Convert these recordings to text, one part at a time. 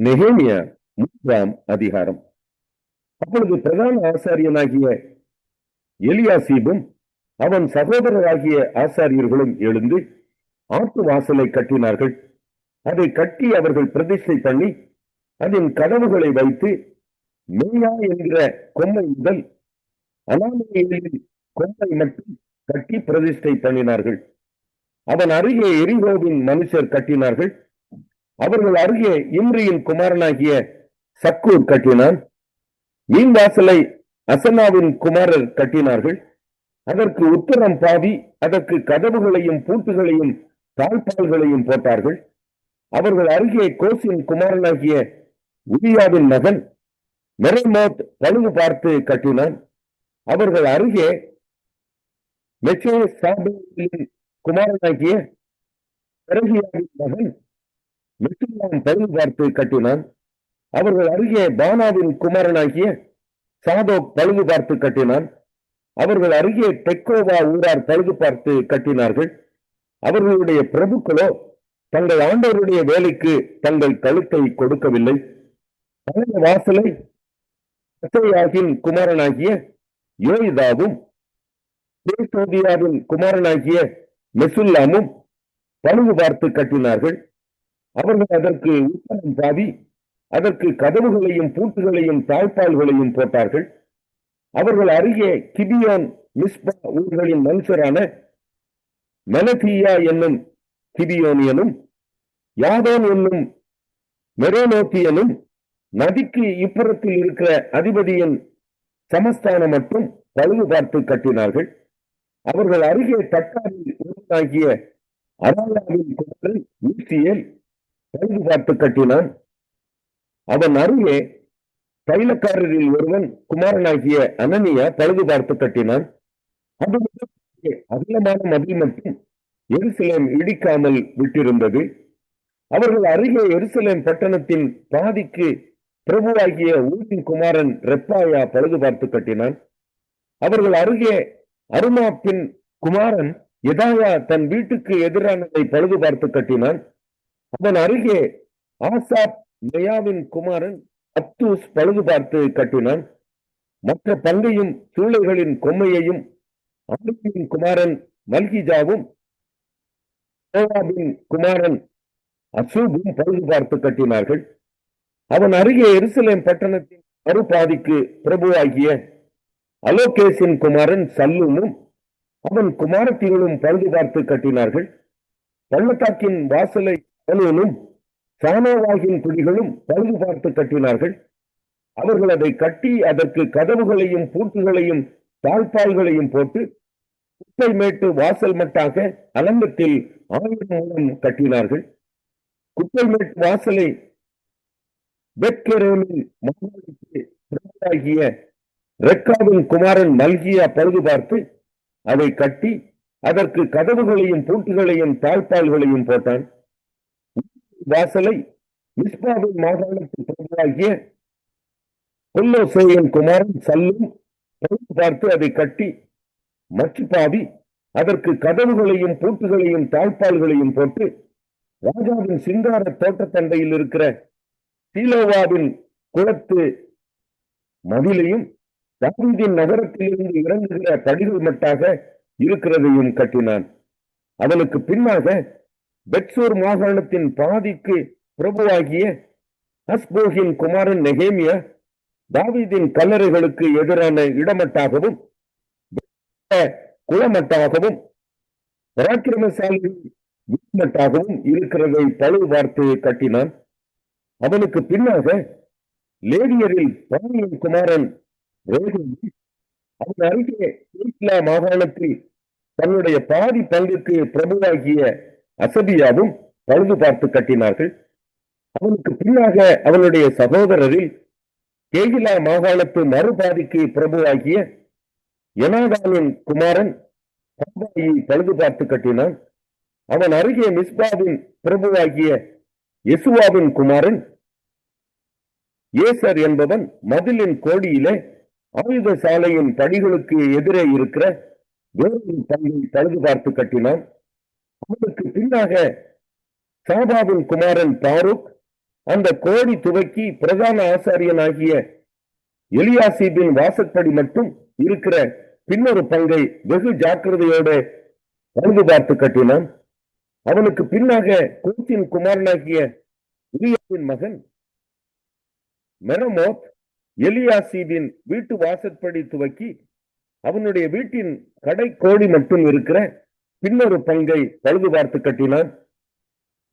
நெகேமியா 3ஆம் அதிகாரம். அப்பொழுது பிரதான ஆசாரியனாகிய எலியாசீபும் அவன் சகோதரராகிய ஆசாரியர்களும் எழுந்து ஆட்டு வாசலை கட்டினார்கள். அதை கட்டி அவர்கள் பிரதிஷ்டை பண்ணி அதன் கதவுகளை வைத்து மேயா என்கிற கொம்மை முதல் அனாமேலின் கொம்மை மட்டும் கட்டி பிரதிஷ்டை பண்ணினார்கள். அவன் அருகே எரிகோவின் மனுஷர் கட்டினார்கள். அவர்கள் அருகே இம்ரியின் குமாரனாகிய சக்கூர் கட்டினான். மீன் வாசலை அசனாவின் குமாரர் கட்டினார்கள். அதற்கு உத்தரம் பாதி, அதற்கு கதவுகளையும் பூட்டுகளையும் தாழ்பால்களையும் போட்டார்கள். அவர்கள் அருகே கோசின் குமாரனாகிய உரியாவின் மகன் மெரமோத் பழுது பார்த்து கட்டினான். அவர்கள் அருகே மெசேசாபேலின் குமாரனாகிய பெரகியாவின் மகன் மெசுல்லாம் பழுது பார்த்து கட்டினான். அவர்கள் அருகே பானாவின் குமாரனாகிய சாதோக் பழுது பார்த்து கட்டினான். அவர்கள் அருகே தெக்கோவா ஊரார் பழுது பார்த்து கட்டினார்கள். அவர்களுடைய பிரபுக்களோ தங்கள் ஆண்டவருடைய வேலைக்கு தங்கள் கழுத்தை கொடுக்கவில்லை. பழைய வாசலை அசையாகின் குமாரனாகிய யோய்தாவும் பேசோதியாவின் குமாரனாகிய மெசுல்லாமும் பழுது பார்த்து கட்டினார்கள். அவர்கள் அதற்கு உத்தரம் பாதி, அதற்கு கதவுகளையும் பூட்டுகளையும் தாழ்பால்களையும் போட்டார்கள். அவர்கள் அருகே கிபியோன் மிஸ்பா ஊர்களின் மனுஷரான மெனதியா என்னும் கிபியோனியனும் யாதோன் என்னும் மெரோனோத்தியனும் நதிக்கு இப்புறத்தில் இருக்கிற அதிபதியின் சமஸ்தானம் மட்டும் பழுது பார்த்து கட்டினார்கள். அவர்கள் அருகே தக்காரில் ஒருவனாகிய அராயாவின் குமாரன் ஊசியேல் பழுது பார்த்து கட்டினான். அவன் அருகே தைலக்காரரில் ஒருவன் குமாரனாகிய அனனியா பழுது பார்த்து கட்டினான். அது அகலமான மதில் மட்டும் எருசலேம் இடிக்காமல் விட்டிருந்தது. அவர்கள் அருகே எருசலேம் பட்டணத்தின் பாதிக்கு பிரபுவாகிய ஊரின் குமாரன் ரெப்பாயா பழுது பார்த்து கட்டினான். அவர்கள் அருகே அருமாப்பின் குமாரன் எதாயா தன் வீட்டுக்கு எதிரானதை பழுது பார்த்து கட்டினான். அவன் அருகே ஆசாப் மேயாவின் குமாரன் அப்தூஸ் பழுது பார்த்து கட்டினான். மற்ற பங்கையும் சூளைகளின் கொம்மையையும் அமித்தின் குமாரன் மல்கிஜாவும் யோவாபின் குமாரன் அசூபும் பழுது பார்த்து கட்டினார்கள். அவன் அருகே எருசலேம் பட்டணத்தின் மறுபாதிக்கு பிரபுவாகிய அலோகேசின் குமாரன் சல்லுமும் அவன் குமாரத்திகளும் பழுது பார்த்து கட்டினார்கள். பள்ளத்தாக்கின் வாசலை அலோனும் சானோவாகின் குடிகளும் பழுது பார்த்து கட்டினார்கள். அவர்கள் அதை கட்டி அதற்கு கதவுகளையும் பூட்டுகளையும் தாழ்பால்களையும் போட்டு குப்பை மேட்டு வாசல் மட்டாக அலங்கத்தில் 1000 மூலம் கட்டினார்கள். குப்பை மேட்டு வாசலை பெத்கெரேமின் மகனுக்கு பிரபுவாகிய ரெக்காவின் குமாரன் மல்கியா பழுது பார்த்து அதை கட்டி அதற்கு கதவுகளையும் பூட்டுகளையும் தாழ்பால்களையும் போட்டான். வாசலை மிஸ்பாவின் மாகாணத்தில் பிரபுவாகிய கொல்லோசேயின் குமாரன் சல்லும் பழுது பார்த்து அதை கட்டி மச்சுப்பாவி அதற்கு கதவுகளையும் பூட்டுகளையும் தாழ்பால்களையும் போட்டு ராஜாவின் சிங்கார தோட்டத்தண்டையில் இருக்கிற சீலோவாவின் குளத்து மதிலையும் தாவீதின் நகரத்திலிருந்து இறங்குகிற படிகள் மட்டாக இருக்கிறதையும் கட்டினான். அவனுக்கு பின்னாக பெட்சூர் மாகாணத்தின் பாதிக்கு பிரபுவாகிய அஸ்போகின் குமாரன் நெகேமியா தாவீதின் கல்லறைகளுக்கு எதிரான இடமட்டாகவும் குளமட்டாகவும் பராக்கிரமசாலியின் வீட்மட்டாகவும் இருக்கிறதை பழுது பார்த்து கட்டினான். அவனுக்கு பின்னாக லேவியரில் பானியின் குமாரன் அவன் அருகே மாகாணத்தில் தன்னுடைய பாதி பங்குக்கு பிரபுவாகிய அசபியாவும் பழுது பார்த்து கட்டினார்கள். அவனுக்கு பின்னாக அவனுடைய சகோதரரில் கேகிலா மாகாணத்து மறுபாதிக்கு பிரபுவாகிய யனாதானின் குமாரன் பழுது பார்த்து கட்டினான். அவன் அருகே மிஸ்பாவின் பிரபுவாகிய யெசுவாவின் குமாரன் ஏசர் என்பவன் மதிலின் கோடியிலே ஆயுத சாலையின் படிகளுக்கு எதிரே இருக்கிற வேறொரு பங்கை பழுது பார்த்து கட்டினான். அவனுக்கு பின்னாக சாபாவின் குமாரன் பாரூக் அந்த கோடி துவக்கி பிரதான ஆசாரியனாகிய எலியாசிபின் வாசற்படி மட்டும் இருக்கிற பின்னொரு பங்கை வெகு ஜாக்கிரதையோடு பழுது பார்த்து கட்டினான். அவனுக்கு பின்னாக கூத்தின் குமாரனாகிய உரியாவின் மகன் மெரமோத் எலியாசிபின் வீட்டு வாசற்படி துவக்கி அவனுடைய வீட்டின் கடை கோடி மட்டும் இருக்கிற பின்னொரு பங்கை பழுது பார்த்து கட்டினான்.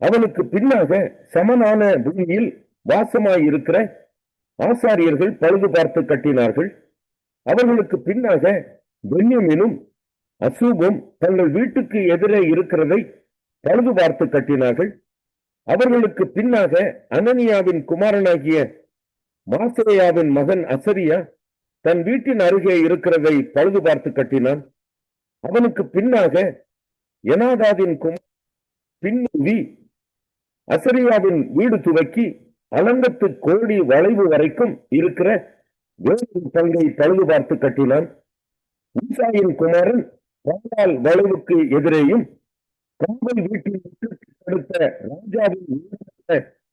அவனுக்கு பின்னாக சமனான பூமியில் வாசமாய் இருக்கிற ஆசாரியர்கள் பழுது பார்த்து கட்டினார்கள். அவர்களுக்கு பின்னாக பென்யமீனும் அசூபும் தங்கள் வீட்டுக்கு எதிரே இருக்கிறதை பழுது பார்த்து கட்டினார்கள். அவர்களுக்கு பின்னாக அனனியாவின் குமாரனாகிய மாசேயாவின் மகன் அசரியா தன் வீட்டின் அருகே இருக்கிறதை பழுது பார்த்து கட்டினான். அவனுக்கு பின்னாக எனாதாதின் பின்னூவி அசரியாவின் வீடு துவக்கி அலங்கத்து கோடி வளைவு வரைக்கும் இருக்கிற வேறு பங்கை பழுது பார்த்து கட்டினான். ஊசாயின் குமாரன் பாலால் வளைவுக்கு எதிரேயும் காவல் வீட்டில் அடுத்த ராஜாவின்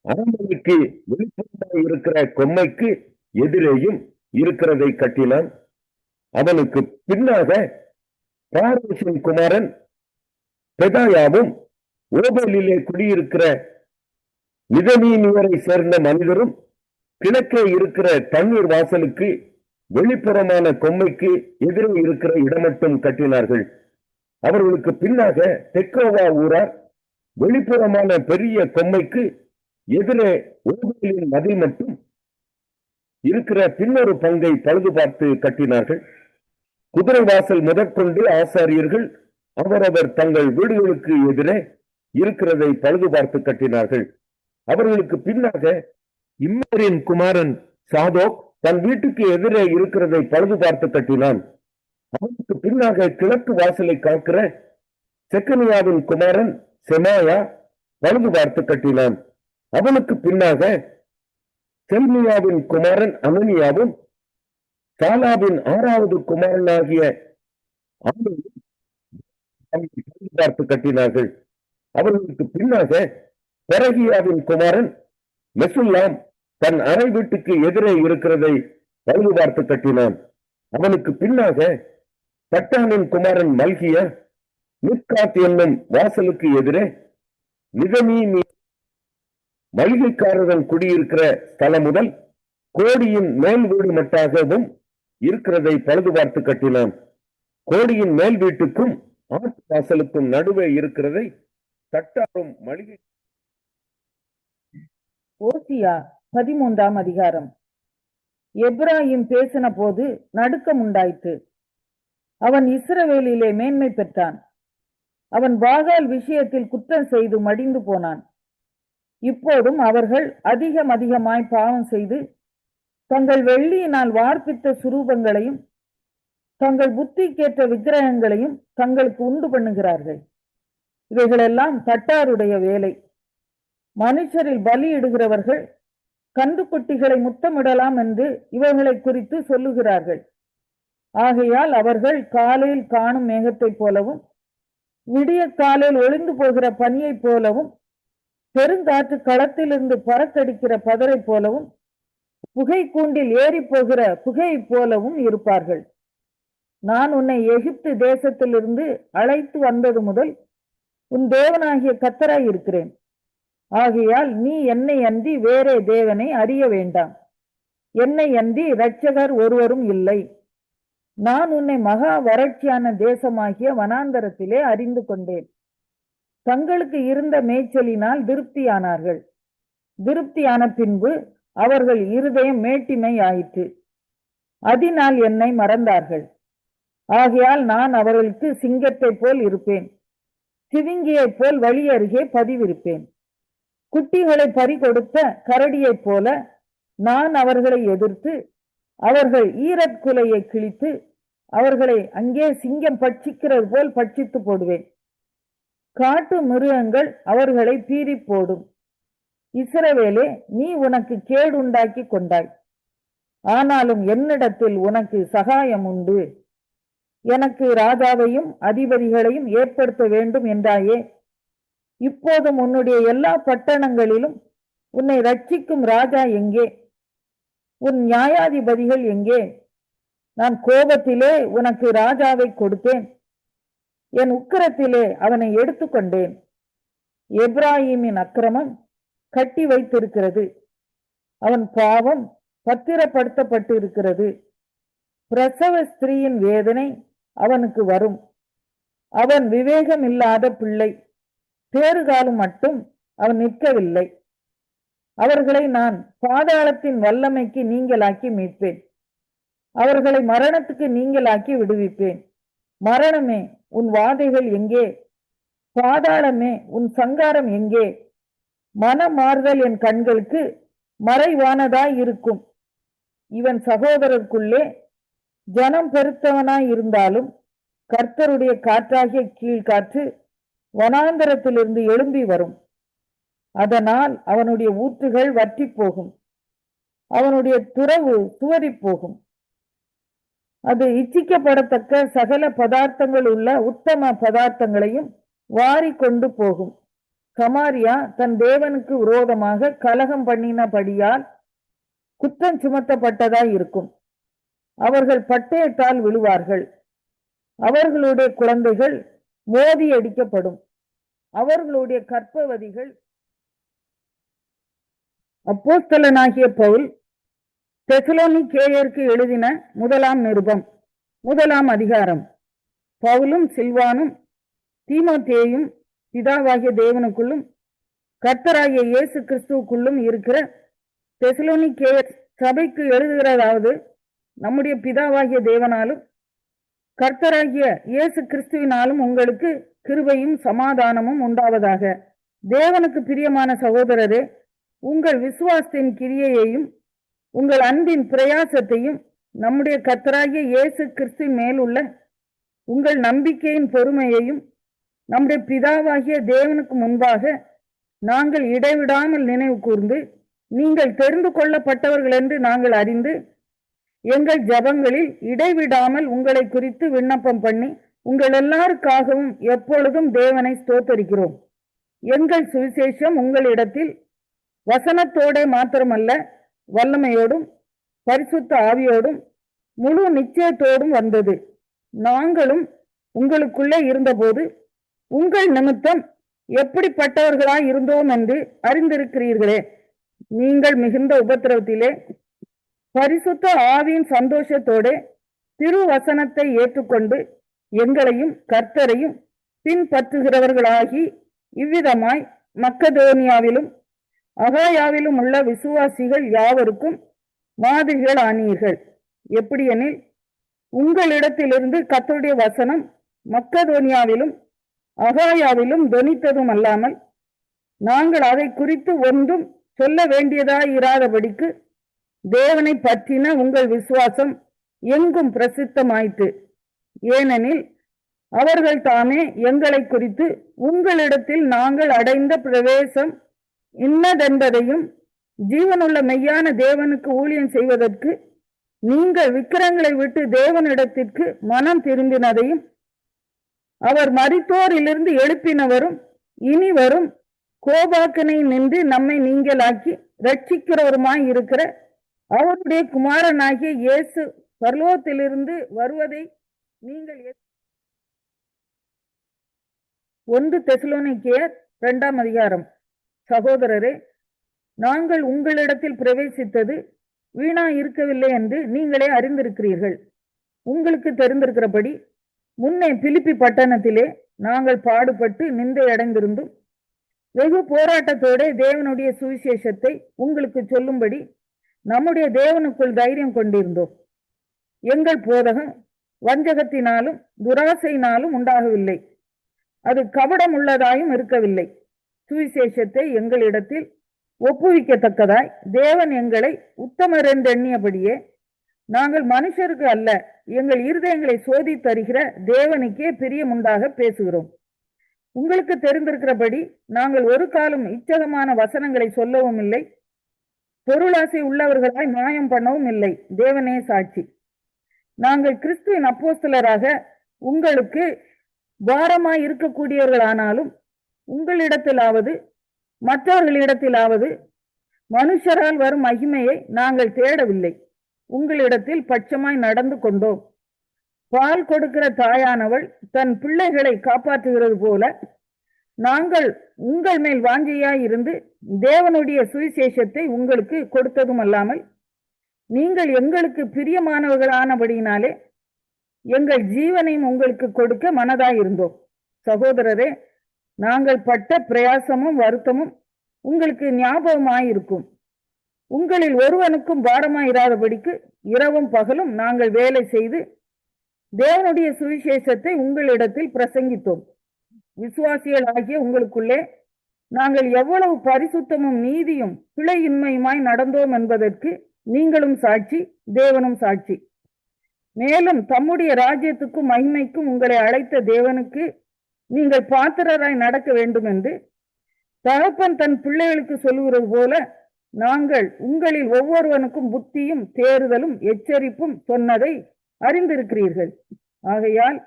அரண்மனைக்கு வெளிப்புறமாக இருக்கிற கொம்மைக்கு எதிரேயும் இருக்கிறதை கட்டினான். அவனுக்கு பின்னாக பாரேஷின் குமாரன் பெதாயாவும் ஓபலிலே குடியிருக்கிற நிதனீமியரை சேர்ந்த மனிதரும் கிழக்கே இருக்கிற தண்ணீர் வாசலுக்கு வெளிப்புறமான கொம்மைக்கு எதிரே இருக்கிற இடமட்டும் கட்டினார்கள். அவர்களுக்கு பின்னாக தெக்கோவா ஊரார் வெளிப்புறமான பெரிய கொம்மைக்கு எதிரே ஓபலின் மதில் மட்டும் இருக்கிற பின்னொரு பங்கை பழுது பார்த்து கட்டினார்கள். குதிரை வாசல் முதற்கொண்டு ஆசாரியர்கள் அவரவர் தங்கள் வீடுகளுக்கு எதிரே இருக்கிறதை பழுது பார்த்து கட்டினார்கள். அவர்களுக்கு பின்னாக இம்மரின் குமாரன் சாதோக் தன் வீட்டுக்கு எதிரே இருக்கிறதை பழுது பார்த்து கட்டினான். அவனுக்கு பின்னாக கிழக்கு வாசலை காக்கிற செக்கனியாவின் குமாரன் செமாயா பழுது பார்த்து கட்டினான். அவனுக்கு பின்னாக செல்மியாவின் குமாரன் அனனியாவும் சாலாவின் 6வது குமாரனாகிய பார்த்து கட்டினார்கள். அவர்களுக்கு பின்னாக பெரகியாவின் குமாரன் மெசுல்லாம் தன் அறை வீட்டுக்கு எதிரே இருக்கிறதை பழுது பார்த்து கட்டினான். அவனுக்கு பின்னாக தட்டானின் குமாரன் மல்கியா மித்காத் என்னும் வாசலுக்கு எதிரே நிதனீமி மளிகைக்காரர்கள் குடியிருக்கிற ஸ்தலம் முதல் கோடியின் மேல் வீடு மட்டாகவும் இருக்கிறதை பழுது பார்த்து கட்டினான். கோடியின் மேல் வீட்டுக்கும் ஆட்டு வாசலுக்கும் நடுவே இருக்கிறதை தட்டாரும் மளிகை. ஓசியா 13ஆம் அதிகாரம். எப்ராஹிம் பேசின போது நடுக்கம் உண்டாயிற்று. அவன் இஸ்ரவேலிலே மேன்மை பெற்றான். அவன் பாகால் விஷயத்தில் குற்றம் செய்து மடிந்து போனான். இப்போதும் அவர்கள் அதிகமாய் பாவம் செய்து தங்கள் வெள்ளியினால் வார்ப்பித்த சுரூபங்களையும் தங்கள் புத்திக்கேற்ற விக்கிரகங்களையும் தங்களுக்கு உண்டு பண்ணுகிறார்கள். இவைகளெல்லாம் தட்டாருடைய வேலை. மனுஷரில் பலியிடுகிறவர்கள் கன்றுக்குட்டிகளை முத்தமிடலாம் என்று இவர்களை குறித்து சொல்லுகிறார்கள். ஆகையால் அவர்கள் காலையில் காணும் மேகத்தைப் போலவும் விடிய காலையில் ஒளிந்து போகிற பனியைப் போலவும் பெருங்காற்று களத்திலிருந்து பறக்கடிக்கிற பதரை போலவும் புகை கூண்டில் ஏறி போகிற புகையை போலவும் இருப்பார்கள். நான் உன்னை எகிப்து தேசத்திலிருந்து அழைத்து வந்தது முதல் உன் தேவனாகிய கர்த்தராய் இருக்கிறேன். ஆகையால் நீ என்னை அன்றி வேறே தேவனை அறிய வேண்டாம். என்னை அன்றி இரட்சகர் ஒருவரும் இல்லை. நான் உன்னை மகா வறட்சியான தேசமாகிய வனாந்தரத்திலே அறிந்து கொண்டேன். தங்களுக்கு இருந்த மேய்ச்சலினால் திருப்தியானார்கள். திருப்தியான பின்பு அவர்கள் இருதயம் மேட்டிமை ஆயிற்று. அதனால் என்னை மறந்தார்கள். ஆகையால் நான் அவர்களுக்கு சிங்கத்தை போல் இருப்பேன், சிவிங்கியை போல் வழி அருகே பதிவிருப்பேன். குட்டிகளை பறிகொடுத்த கரடியைப் போல நான் அவர்களை எதிர்த்து அவர்கள் ஈரக்குலையை கிழித்து அவர்களை அங்கே சிங்கம் பட்சிக்கிறது போல் பட்சித்து போடுவேன். காட்டு மிருகங்கள் அவர்களை பீறி போடும். இஸ்ரவேலே, நீ உனக்கு கேடு உண்டாக்கி கொண்டாய். ஆனாலும் என்னிடத்தில் உனக்கு சகாயம் உண்டு. எனக்கு ராஜாவையும் அதிபதிகளையும் ஏற்படுத்த வேண்டும் என்றாயே. இப்போதும் உன்னுடைய எல்லா பட்டணங்களிலும் உன்னை ரட்சிக்கும் ராஜா எங்கே? உன் நியாயாதிபதிகள் எங்கே? நான் கோபத்திலே உனக்கு ராஜாவை கொடுத்தேன், என் உக்கிரத்திலே அவனை எடுத்துக்கொண்டேன். எப்ராஹிமின் அக்கிரமம் கட்டி வைத்திருக்கிறது, அவன் பாவம் பத்திரப்படுத்தப்பட்டு இருக்கிறது. பிரசவ ஸ்திரீயின் வேதனை அவனுக்கு வரும். அவன் விவேகம் இல்லாத பிள்ளை, பேறுகாலம் மட்டும் அவன் நிற்கவில்லை. அவர்களை நான் பாதாளத்தின் வல்லமைக்கு நீங்களாக்கி மீட்பேன், அவர்களை மரணத்துக்கு நீங்களாக்கி விடுவிப்பேன். மரணமே உன் வாதைகள் எங்கே? பாதாளமே உன் சங்காரம் எங்கே? மனமாறுதல் என் கண்களுக்கு மறைவானதாய் இருக்கும். இவன் சகோதரருக்குள்ளே ஜனம் பெருத்தவனாய் இருந்தாலும் கர்த்தருடைய காற்றாகிய கீழ்காற்று வனாந்தரத்திலிருந்து எழும்பி வரும். அதனால் அவனுடைய ஊற்றுகள் வற்றி போகும், அவனுடைய துறவு துவறி போகும். அது இச்சிக்கப்படத்தக்க சகல பதார்த்தங்கள் உள்ள உத்தம பதார்த்தங்களையும் வாரி கொண்டு போகும். சமாரியா தன் தேவனுக்கு விரோதமாக கலகம் பண்ணினபடியால் குற்றம் சுமத்தப்பட்டதாய் இருக்கும். அவர்கள் பட்டயத்தால் விழுவார்கள், அவர்களுடைய குழந்தைகள் மோதி அடிக்கப்படும், அவர்களுடைய கர்ப்பவதிகள். அப்போஸ்தலனாகிய பவுல் தெசலோனிக்கேயருக்கு எழுதின முதலாம் நிருபம், 1ஆம் அதிகாரம். பவுலும் சில்வானும் தீமோத்தேயும் பிதாவாகிய தேவனுக்குள்ளும் கர்த்தராகிய இயேசு கிறிஸ்துவுக்குள்ளும் இருக்கிற தெசலோனிக்கேயர் சபைக்கு எழுதுகிறதாவது, நம்முடைய பிதாவாகிய தேவனாலும் கர்த்தராகிய இயேசு கிறிஸ்துவினாலும் உங்களுக்கு கிருபையும் சமாதானமும் உண்டாவதாக. தேவனுக்கு பிரியமான சகோதரரே, உங்கள் விசுவாசத்தின் கிரியையையும் உங்கள் அன்பின் பிரயாசத்தையும் நம்முடைய கர்த்தராகிய இயேசு கிறிஸ்துவின் மேல் உள்ள உங்கள் நம்பிக்கையின் பொறுமையையும் நம்முடைய பிதாவாகிய தேவனுக்கு முன்பாக நாங்கள் இடைவிடாமல் நினைவு கூர்ந்து, நீங்கள் தெரிந்து கொள்ளப்பட்டவர்கள் என்று நாங்கள் அறிந்து எங்கள் ஜபங்களில் இடைவிடாமல் உங்களை குறித்து விண்ணப்பம் பண்ணி உங்கள் எல்லாருக்காகவும் எப்பொழுதும் தேவனை ஸ்தோத்தரிக்கிறோம். எங்கள் சுவிசேஷம் உங்களிடத்தில் வசனத்தோட மாத்திரமல்ல, வல்லமையோடும் பரிசுத்த ஆவியோடும் முழு நிச்சயத்தோடும் வந்தது. நாங்களும் உங்களுக்குள்ளே இருந்தபோது உங்கள் நிமித்தம் எப்படிப்பட்டவர்களாய் இருந்தோம் என்று அறிந்திருக்கிறீர்களே. நீங்கள் மிகுந்த உபத்திரவத்திலே பரிசுத்த ஆவியின் சந்தோஷத்தோட திருவசனத்தை ஏற்றுக்கொண்டு எங்களையும் கர்த்தரையும் பின்பற்றுகிறவர்களாகி இவ்விதமாய் மக்கதோனியாவிலும் அகாயாவிலும் உள்ள விசுவாசிகள் யாவருக்கும் மாதிரிகள் ஆனீர்கள். எப்படியெனில், உங்களிடத்திலிருந்து கர்த்தருடைய வசனம் மக்கதோனியாவிலும் அகாயாவிலும் தொனித்ததும் அல்லாமல் நாங்கள் அதை குறித்து ஒன்றும் சொல்ல வேண்டியதாயிராதபடிக்கு தேவனை பற்றின உங்கள் விசுவாசம் எங்கும் பிரசித்தமாயிற்று. ஏனெனில் அவர்கள் தாமே எங்களை குறித்து உங்களிடத்தில் நாங்கள் அடைந்த பிரவேசம் இன்னதென்பதையும் ஜீவனுள்ள மெய்யான தேவனுக்கு ஊழியம் செய்வதற்கு நீங்கள் விக்கிரங்களை விட்டு தேவனிடத்திற்கு மனம் திரும்பினதையும் அவர் மரித்தோரிலிருந்து எழுப்பினவரும் இனி வரும் கோபாக்கனை நின்று நம்மை நீங்களாக்கி ரட்சிக்கிறவருமாய் இருக்கிற அவருடைய குமாரனாகிய இயேசு பரலோகத்திலிருந்து வருவதை நீங்கள் 1 தெசலோனிக்கேயர் 2ஆம் அதிகாரம். சகோதரரே, நாங்கள் உங்களிடத்தில் பிரவேசித்தது வீணா இருக்கவில்லை என்று நீங்களே அறிந்திருக்கிறீர்கள். உங்களுக்கு தெரிந்திருக்கிறபடி முன்னே பிலிப்பி பட்டணத்திலே நாங்கள் பாடுபட்டு நிந்தை அடைந்திருந்தும் வெகு போராட்டத்தோட தேவனுடைய சுவிசேஷத்தை உங்களுக்கு சொல்லும்படி நம்முடைய தேவனுக்குள் தைரியம் கொண்டிருந்தோம். எங்கள் போதகம் வஞ்சகத்தினாலும் துராசையினாலும் உண்டாகவில்லை, அது கபடம் உள்ளதாயும் இருக்கவில்லை. சுவிசேஷத்தை எங்களிடத்தில் ஒப்புவிக்கத்தக்கதாய் தேவன் எங்களை உத்தமர் என்று எண்ணியபடியே நாங்கள் மனுஷருக்கு அல்ல, எங்கள் இருதயங்களை சோதித்தருகிற தேவனுக்கே பிரியமுண்டாக பேசுகிறோம். உங்களுக்கு தெரிந்திருக்கிறபடி நாங்கள் ஒரு காலம் இச்சகமான வசனங்களை சொல்லவும் இல்லை, பொருளாசை உள்ளவர்களாய் நியாயம் பண்ணவும் இல்லை. தேவனே சாட்சி. நாங்கள் கிறிஸ்துவின் அப்போஸ்தலராக உங்களுக்கு பாரமாய் இருக்கக்கூடியவர்களானாலும் உங்களிடத்திலாவது மற்றவர்களிடத்திலாவது மனுஷரால் வரும் மகிமையை நாங்கள் தேடவில்லை, உங்களிடத்தில் பட்சமாய் நடந்து கொண்டோம். பால் கொடுக்கிற தாயானவள் தன் பிள்ளைகளை காப்பாற்றுகிறது போல நாங்கள் உங்கள் மேல் வாஞ்சையாய் இருந்து தேவனுடைய சுவிசேஷத்தை உங்களுக்கு கொடுத்ததும் அல்லாமல், நீங்கள் எங்களுக்கு பிரியமானவர்களானபடியினாலே எங்கள் ஜீவனையும் உங்களுக்கு கொடுக்க மனதாயிருந்தோம். சகோதரரே, நாங்கள் பட்ட பிரயாசமும் வருத்தமும் உங்களுக்கு ஞாபகமாயிருக்கும். உங்களில் ஒருவனுக்கும் பாரமாயிராதபடிக்கு இரவும் பகலும் நாங்கள் வேலை செய்து தேவனுடைய சுவிசேஷத்தை உங்களிடத்தில் பிரசங்கித்தோம். விசுவாசிகள் ஆகிய உங்களுக்குள்ளே நாங்கள் எவ்வளவு பரிசுத்தமும் நீதியும் பிழையின்மையுமாய் நடந்தோம் என்பதற்கு நீங்களும் சாட்சி, தேவனும் சாட்சி. மேலும் தம்முடைய ராஜ்யத்துக்கும் மகிமைக்கும் உங்களை அழைத்த தேவனுக்கு நீங்கள் பாத்திரராய் நடக்க வேண்டும் என்று தகப்பன் தன் பிள்ளைகளுக்கு சொல்லுகிறது போல நாங்கள் உங்களில் ஒவ்வொருவனுக்கும் புத்தியும் தேறுதலும் எச்சரிப்பும் சொன்னதை அறிந்திருக்கிறீர்கள். ஆகையால்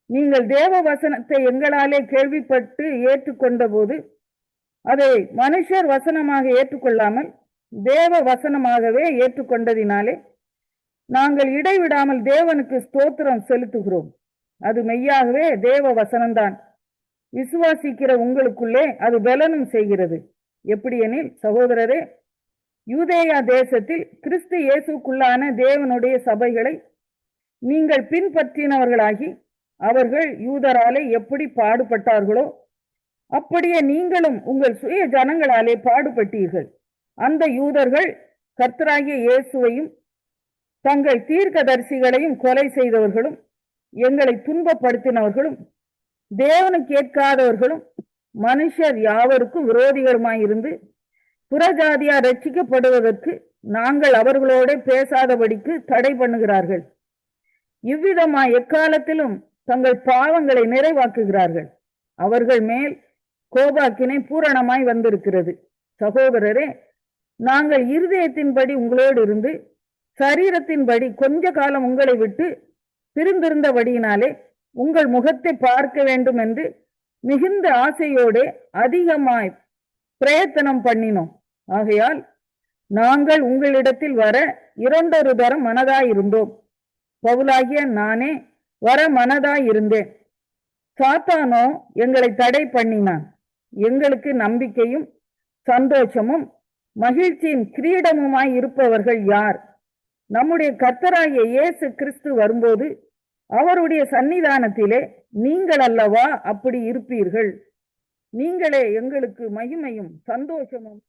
நீங்கள் தேவ வசனத்தை எங்களாலே கேள்விப்பட்டு ஏற்றுக்கொண்ட போது அதை மனுஷர் வசனமாக ஏற்றுக்கொள்ளாமல் தேவ வசனமாகவே ஏற்றுக்கொண்டதினாலே நாங்கள் இடைவிடாமல் தேவனுக்கு ஸ்தோத்திரம் செலுத்துகிறோம். அது மெய்யாகவே தேவ வசனம்தான். விசுவாசிக்கிற உங்களுக்குள்ளே அது பலனும் செய்கிறது. எப்படியெனில் சகோதரரே, யூதேயா தேசத்தில் கிறிஸ்து இயேசுக்குள்ளான தேவனுடைய சபைகளை நீங்கள் பின்பற்றினவர்களாகி அவர்கள் யூதராலே எப்படி பாடுபட்டார்களோ அப்படியே நீங்களும் உங்கள் சுய ஜனங்களாலே பாடுபட்டீர்கள். அந்த யூதர்கள் கர்த்தராகிய இயேசுவையும் தங்கள் தீர்க்கதரிசிகளையும் கொலை செய்தவர்களும் எங்களை துன்பப்படுத்தினவர்களும் தேவனுக்கு கேட்காதவர்களும் மனுஷர் யாவருக்கும் விரோதிகளுமாயிருந்து புறஜாதியார் ரட்சிக்கப்படுவதற்கு நாங்கள் அவர்களோட பேசாதபடிக்கு தடை பண்ணுகிறார்கள். இவ்விதமாய் எக்காலத்திலும் தங்கள் பாவங்களை நிறைவாக்குகிறார்கள். அவர்கள் மேல் கோபாக்கினை பூரணமாய் வந்திருக்கிறது. சகோதரரே, நாங்கள் இருதயத்தின்படி உங்களோடு இருந்து சரீரத்தின்படி கொஞ்ச காலம் உங்களை விட்டு பிரிந்திருந்தபடியினாலே உங்கள் முகத்தை பார்க்க வேண்டும் என்று மிகுந்த ஆசையோடு அதிகமாய் பிரயத்தனம் பண்ணினோம். ஆகையால் நாங்கள் உங்களிடத்தில் வர இரண்டொரு தரம் மனதாயிருந்தோம். பவுலாகிய நானே வர மனதாயிருந்தேன். சாத்தானோ எங்களை தடை பண்ணினான். எங்களுக்கு நம்பிக்கையும் சந்தோஷமும் மகிழ்ச்சியின் கிரீடமுமாய் இருப்பவர்கள் யார்? நம்முடைய கர்த்தராகிய இயேசு கிறிஸ்து வரும்போது அவருடைய சன்னிதானத்திலே நீங்கள் அல்லவா அப்படி இருப்பீர்கள். நீங்களே எங்களுக்கு மகிமையும் சந்தோஷமும்